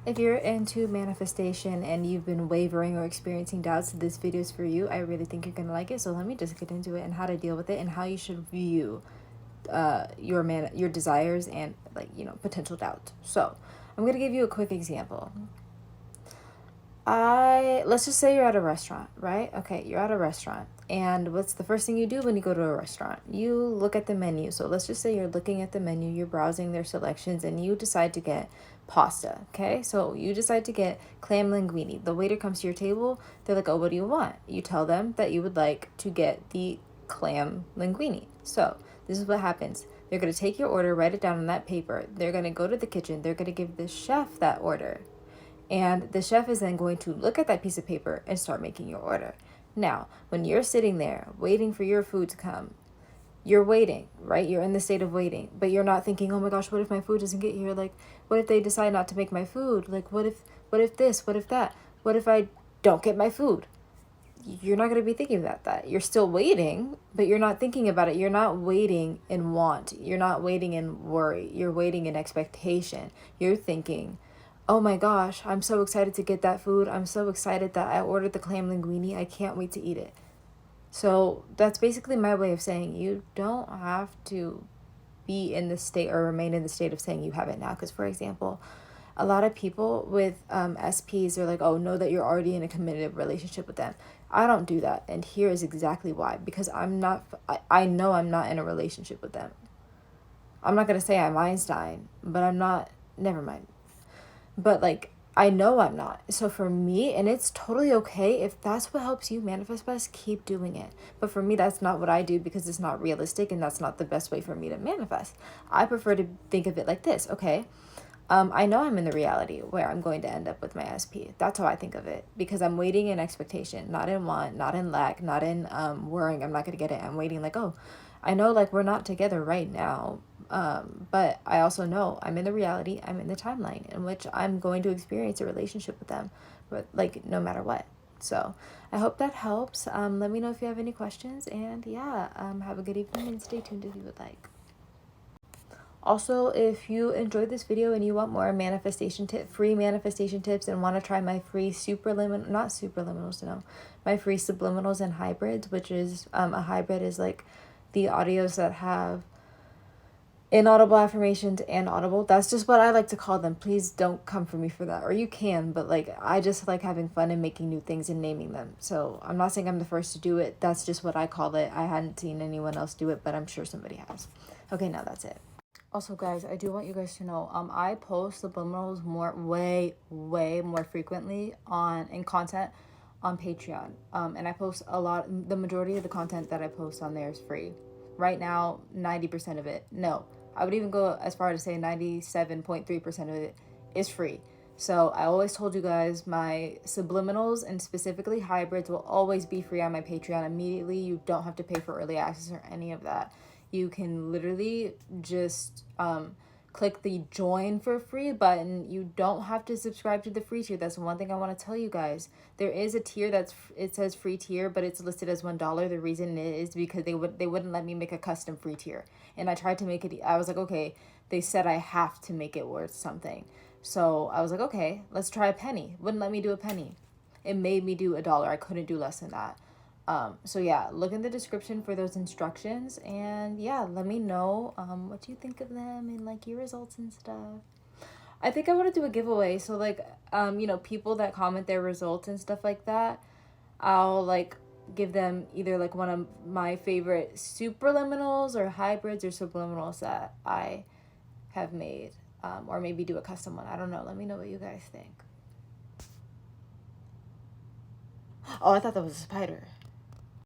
If you're into manifestation and you've been wavering or experiencing doubts, this video is for you. I really think you're going to like it. So let me just get into it and how to deal with it and how you should view your desires and potential doubt. So I'm going to give you a quick example. Let's just say you're at a restaurant, right? Okay, you're at a restaurant. And what's the first thing you do when you go to a restaurant? You look at the menu. So let's just say you're looking at the menu, you're browsing their selections, and you decide to get pasta. Okay, so you decide to get clam linguine. The waiter comes to your table. They're like, oh, what do you want? You tell them that you would like to get the clam linguine. So this is what happens. They're going to take your order, write it down on that paper. They're going to go to the kitchen. They're going to give the chef that order. And the chef is then going to look at that piece of paper and start making your order. Now, when you're sitting there waiting for your food to come, you're waiting, right? You're in the state of waiting, but you're not thinking, oh my gosh, what if my food doesn't get here? Like, what if they decide not to make my food? Like, what if this, what if that? What if I don't get my food? You're not going to be thinking about that. You're still waiting, but you're not thinking about it. You're not waiting in want. You're not waiting in worry. You're waiting in expectation. You're thinking, oh my gosh, I'm so excited to get that food. I'm so excited that I ordered the clam linguine. I can't wait to eat it. So that's basically my way of saying you don't have to be in the state or remain in the state of saying you have it now. Because, for example, a lot of people with SPs are like, oh, know that you're already in a committed relationship with them. I don't do that. And here is exactly why. Because I know I'm not in a relationship with them. I'm not going to say I'm Einstein, but I'm not, never mind. But like, I know I'm not. So for me, and it's totally okay if that's what helps you manifest best, keep doing it. But for me, that's not what I do because it's not realistic and that's not the best way for me to manifest. I prefer to think of it like this. Okay, I know I'm in the reality where I'm going to end up with my SP. That's how I think of it because I'm waiting in expectation, not in want, not in lack, not in worrying I'm not going to get it. I'm waiting like, oh, I know like we're not together right now. But I also know I'm in the reality, I'm in the timeline in which I'm going to experience a relationship with them, but like no matter what. So I hope that helps. Let me know if you have any questions and yeah, have a good evening and stay tuned if you would like. Also, if you enjoyed this video and you want more free manifestation tips and want to try my free my free subliminals and hybrids, which is a hybrid is like the audios that have inaudible affirmations and audible. That's just what I like to call them. Please don't come for me for that. Or you can, but like I just like having fun and making new things and naming them. So I'm not saying I'm the first to do it. That's just what I call it. I hadn't seen anyone else do it, but I'm sure somebody has. Okay, now that's it. Also, guys, I do want you guys to know, I post subliminals way more frequently in content on Patreon. And I post the majority of the content that I post on there is free. Right now, 90% of it, no. I would even go as far as to say 97.3% of it is free. So I always told you guys my subliminals and specifically hybrids will always be free on my Patreon immediately. You don't have to pay for early access or any of that. You can literally just click the join for free button. You don't have to subscribe to the free tier. That's one thing I want to tell you guys. There is a tier it says free tier, but it's listed as $1. The reason is because they wouldn't let me make a custom free tier. And I tried to make it. I was like, okay, they said I have to make it worth something. So I was like, okay, let's try a penny. Wouldn't let me do a penny. It made me do $1. I couldn't do less than that. So yeah, look in the description for those instructions and yeah, let me know what you think of them and like your results and stuff. I think I want to do a giveaway, so like people that comment their results and stuff like that, I'll like give them either like one of my favorite superliminals or hybrids or subliminals that I have made, or maybe do a custom one. I don't know. Let me know what you guys think. Oh, I thought that was a spider.